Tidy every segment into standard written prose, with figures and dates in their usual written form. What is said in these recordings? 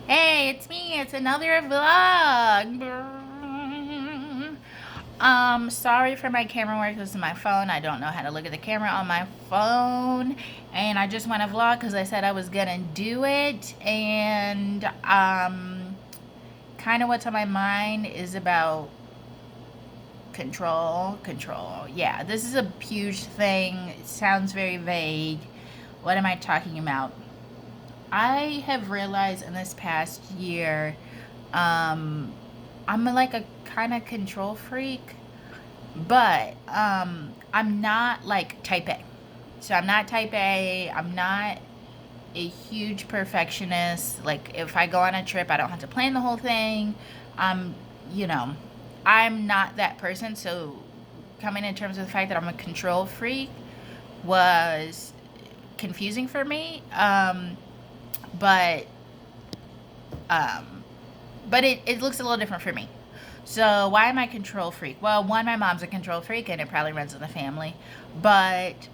Hey, it's me. It's another vlog. Sorry for my camera work. This is my phone. I don't know how to look at the camera on my phone. And I just want to vlog because I said I was gonna do it. And kind of what's on my mind is about control. Yeah, this is a huge thing. It sounds very vague. What am I talking about? I have realized in this past year, um, I'm like a kind of control freak, but I'm not like type A. So I'm not type A. I'm not a huge perfectionist. Like if I go on a trip, I don't have to plan the whole thing. I'm, you know, I'm not that person. So coming in terms of the fact that I'm a control freak was confusing for me. But um, but it looks a little different for me. So why am I a control freak? Well, one, my mom's a control freak, and it probably runs in the family. But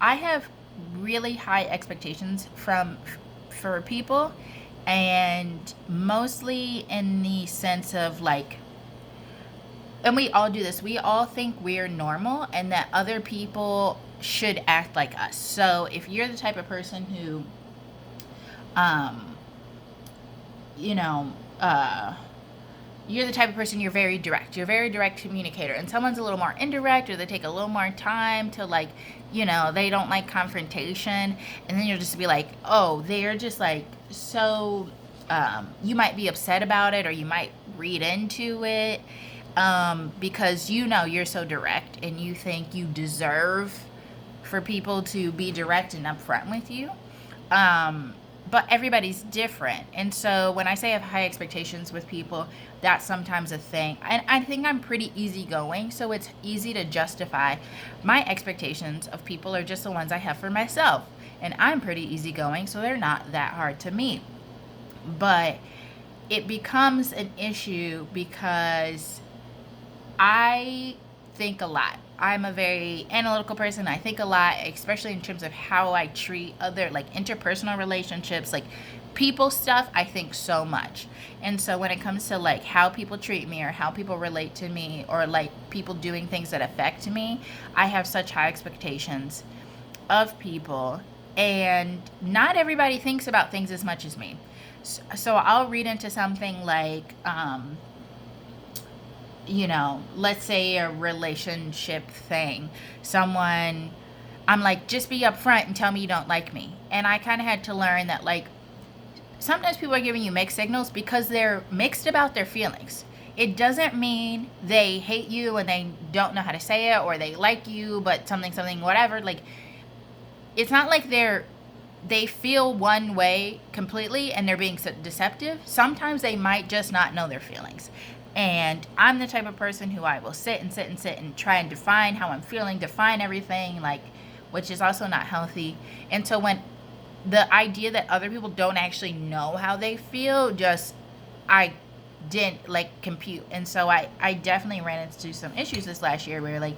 I have really high expectations for people, and mostly in the sense of like, and we all do this. We all think we're normal, and that other people should act like us. So if you're the type of person who, um, you know, you're the type of person, you're very direct. You're a very direct communicator. And someone's a little more indirect, or they take a little more time to like, they don't like confrontation. And then you'll just be like, oh, they're just like so you might be upset about it, or you might read into it because you're so direct, and you think you deserve for people to be direct and upfront with you. Um, but everybody's different. And so when I say I have high expectations with people, that's sometimes a thing. And I think I'm pretty easygoing, so it's easy to justify. My expectations of people are just the ones I have for myself. And I'm pretty easygoing, so they're not that hard to meet. But it becomes an issue because I think a lot. I'm a very analytical person. I think a lot, especially in terms of how I treat other, like interpersonal relationships, like people stuff. I think so much. And so when it comes to like how people treat me, or how people relate to me, or like people doing things that affect me, I have such high expectations of people. And not everybody thinks about things as much as me. So I'll read into something like, let's say a relationship thing. Someone, I'm like, just be upfront and tell me you don't like me. And I kind of had to learn that, like, sometimes people are giving you mixed signals because they're mixed about their feelings. It doesn't mean they hate you and they don't know how to say it, or they like you, but something, whatever. Like, it's not like they feel one way completely and they're being deceptive. Sometimes they might just not know their feelings. And I'm the type of person who I will sit and try and define how I'm feeling, define everything, like, which is also not healthy. And so when the idea that other people don't actually know how they feel, just, I didn't like compute. And so I definitely ran into some issues this last year where, like,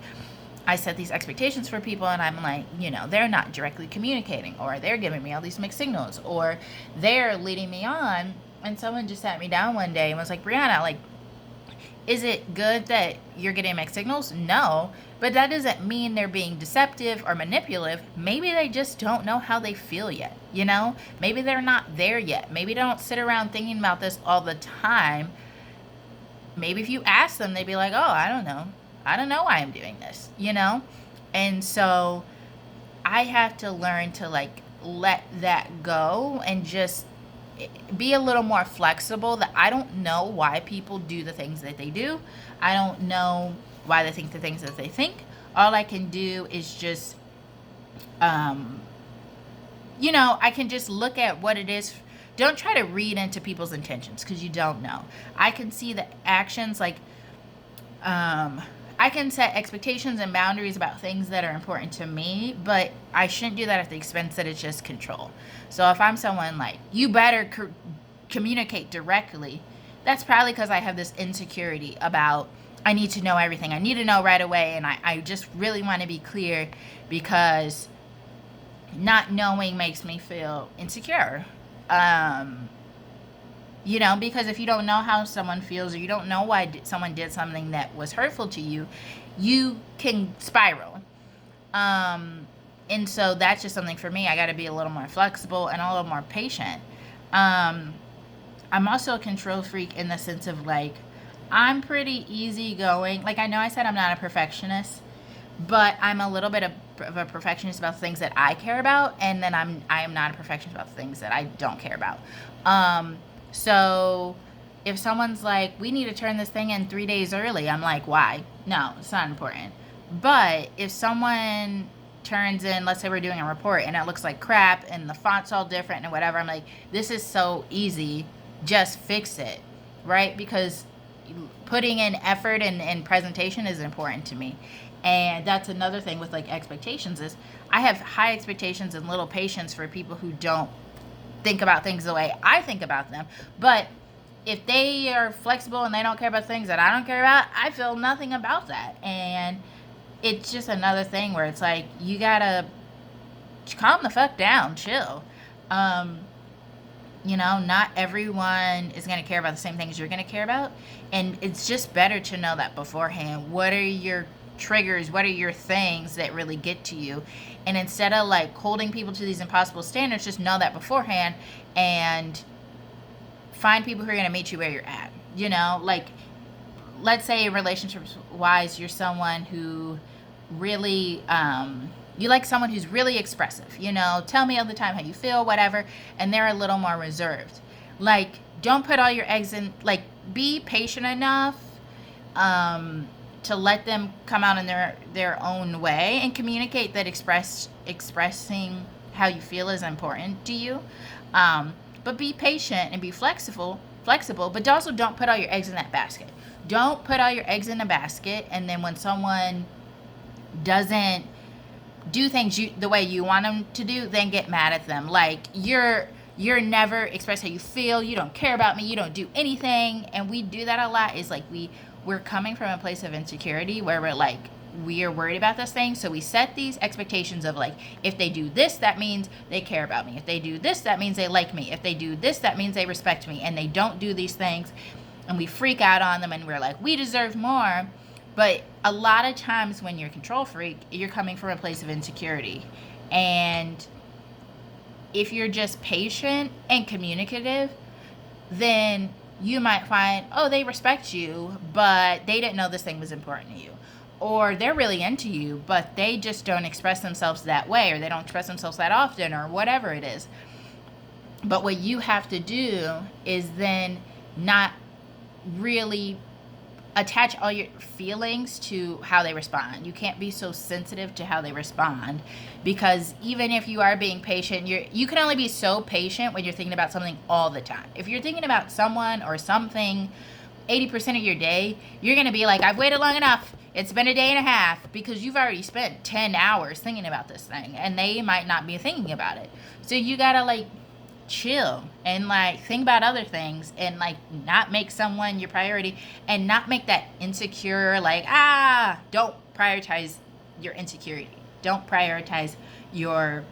I set these expectations for people, and I'm like, they're not directly communicating, or they're giving me all these mixed signals, or they're leading me on. And someone just sat me down one day and was like, Brianna, like, is it good that you're getting mixed signals? No, but that doesn't mean they're being deceptive or manipulative. Maybe they just don't know how they feel yet, Maybe they're not there yet. Maybe they don't sit around thinking about this all the time. Maybe if you ask them, they'd be like, oh, I don't know. I don't know why I'm doing this. And so I have to learn to like let that go and just be a little more flexible, that I don't know why people do the things that they do. I don't know why they think the things that they think. All I can do is just, um, I can just look at what it is. Don't try to read into people's intentions because you don't know. I can see the actions, like, I can set expectations and boundaries about things that are important to me, but I shouldn't do that at the expense that it's just control. So if I'm someone like, you better communicate directly, that's probably because I have this insecurity about, I need to know everything. I need to know right away, and I just really want to be clear because not knowing makes me feel insecure. Um, You know, because if you don't know how someone feels, or you don't know why someone did something that was hurtful to you, you can spiral. Um, and so that's just something for me. I got to be a little more flexible and a little more patient. Um, I'm also a control freak in the sense of like, I'm pretty easygoing. Like, I know I said I'm not a perfectionist, but I'm a little bit of a perfectionist about things that I care about, and then I am not a perfectionist about things that I don't care about. Um, so if someone's like, we need to turn this thing in 3 days early, I'm like, why? No, it's not important. But if someone turns in, let's say we're doing a report and it looks like crap and the font's all different and whatever, I'm like, this is so easy, just fix it, right? Because putting in effort and presentation is important to me. And that's another thing with like expectations is I have high expectations and little patience for people who don't think about things the way I think about them. But if they are flexible and they don't care about things that I don't care about, I feel nothing about that. And it's just another thing where it's like, you gotta calm the fuck down, chill. Um, you know, not everyone is going to care about the same things you're going to care about. And it's just better to know that beforehand. What are your triggers? What are your things that really get to you? And instead of like holding people to these impossible standards, just know that beforehand and find people who are going to meet you where you're at. You know, like, let's say relationships wise, you're someone who really, you like someone who's really expressive, you know, tell me all the time how you feel, whatever, and they're a little more reserved. Like, don't put all your eggs in, like, be patient enough to let them come out in their own way and communicate that expressing how you feel is important to you. But be patient and be flexible, but also don't put all your eggs in that basket. Don't put all your eggs in a basket, and then when someone doesn't do things the way you want them to do, then get mad at them. Like, you're never express how you feel, you don't care about me, you don't do anything. And we do that a lot. Is like we're coming from a place of insecurity where we're like, we are worried about this thing, so we set these expectations of like, if they do this, that means they care about me. If they do this, that means they like me. If they do this, that means they respect me. And they don't do these things, and we freak out on them, and we're like, we deserve more. But a lot of times when you're a control freak, you're coming from a place of insecurity. And if you're just patient and communicative, then you might find, oh, they respect you, but they didn't know this thing was important to you. Or they're really into you, but they just don't express themselves that way, or they don't express themselves that often, or whatever it is. But what you have to do is then not really attach all your feelings to how they respond. You can't be so sensitive to how they respond, because even if you are being patient, you can only be so patient when you're thinking about something all the time. If you're thinking about someone or something 80% of your day, you're going to be like, I've waited long enough. It's been a day and a half, because you've already spent 10 hours thinking about this thing, and they might not be thinking about it. So you got to like chill and like think about other things, and like not make someone your priority, and not make that insecure, like, don't prioritize your insecurity. Don't prioritize your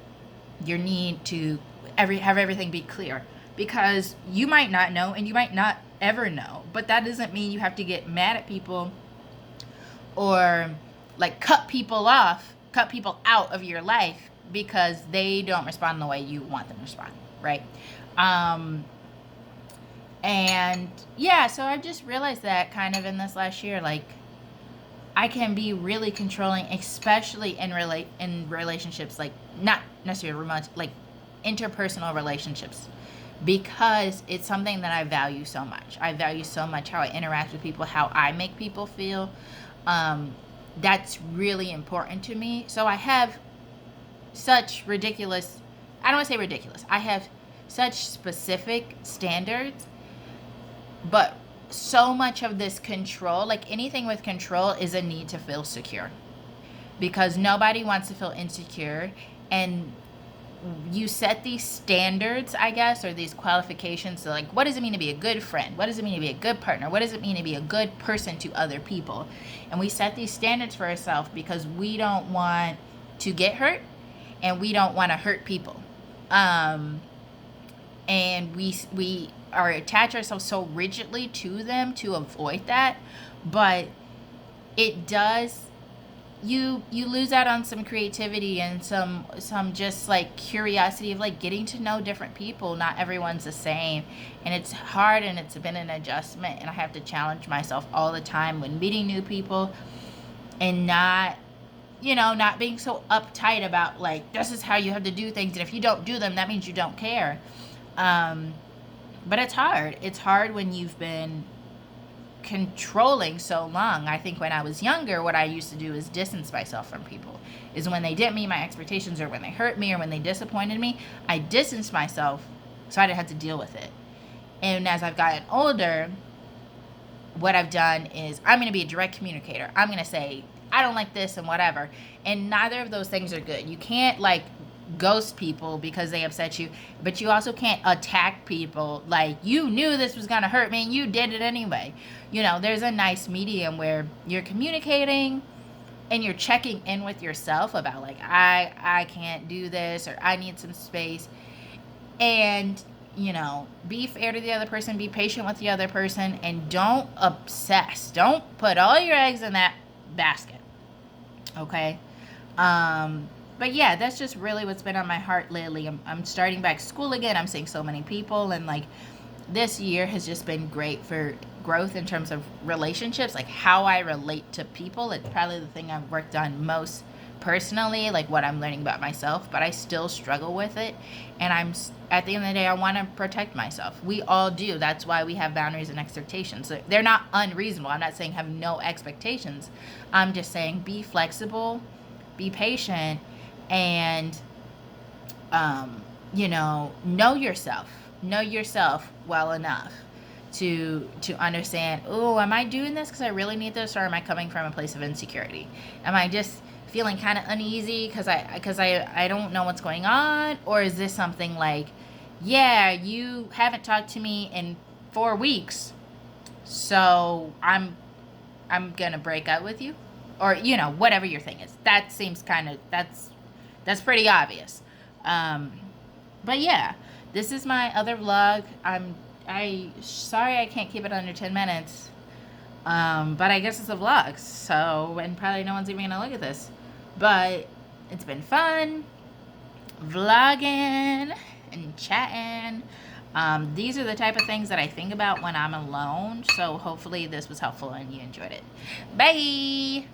need to have everything be clear, because you might not know, and you might not ever know. But that doesn't mean you have to get mad at people or like cut people out of your life because they don't respond the way you want them to respond, right? And yeah, so I've just realized that kind of in this last year, like, I can be really controlling, especially in relationships, like not necessarily romantic, like interpersonal relationships, because it's something that I value so much. I value so much how I interact with people, how I make people feel. That's really important to me. So I have such ridiculous, I don't want to say ridiculous, I have such specific standards, but so much of this control, like anything with control, is a need to feel secure, because nobody wants to feel insecure. And you set these standards, I guess, or these qualifications. So like, what does it mean to be a good friend? What does it mean to be a good partner? What does it mean to be a good person to other people? And we set these standards for ourselves because we don't want to get hurt, and we don't want to hurt people. and we are attach ourselves so rigidly to them to avoid that. But it does, you lose out on some creativity and some just like curiosity of like getting to know different people. Not everyone's the same, and it's hard, and it's been an adjustment, and I have to challenge myself all the time when meeting new people, and not, not being so uptight about like, this is how you have to do things, and if you don't do them, that means you don't care. But it's hard when you've been controlling so long. I think when I was younger, what I used to do is distance myself from people. Is when they didn't meet my expectations, or when they hurt me, or when they disappointed me, I distanced myself so I didn't have to deal with it. And as I've gotten older, what I've done is I'm going to be a direct communicator. I'm going to say, I don't like this and whatever. And neither of those things are good. You can't like ghost people because they upset you, but you also can't attack people like, you knew this was going to hurt me and you did it anyway. There's a nice medium where you're communicating and you're checking in with yourself about like, I can't do this, or I need some space. And be fair to the other person, be patient with the other person, and don't obsess. Don't put all your eggs in that basket. Okay? But yeah, that's just really what's been on my heart lately. I'm starting back school again. I'm seeing so many people, and like this year has just been great for growth in terms of relationships, like how I relate to people. It's probably the thing I've worked on most personally, like what I'm learning about myself, but I still struggle with it. And at the end of the day, I want to protect myself. We all do. That's why we have boundaries and expectations. They're not unreasonable. I'm not saying have no expectations. I'm just saying be flexible, be patient, and know yourself well enough to understand, oh, am I doing this because I really need this, or am I coming from a place of insecurity? Am I just feeling kind of uneasy because I don't know what's going on, or is this something like, yeah, you haven't talked to me in 4 weeks, so I'm gonna break up with you, or whatever your thing is. That seems that's pretty obvious. But yeah, this is my other vlog. Sorry I can't keep it under 10 minutes. But I guess it's a vlog, so, and probably no one's even gonna look at this. But it's been fun vlogging and chatting. These are the type of things that I think about when I'm alone. So hopefully this was helpful and you enjoyed it. Bye!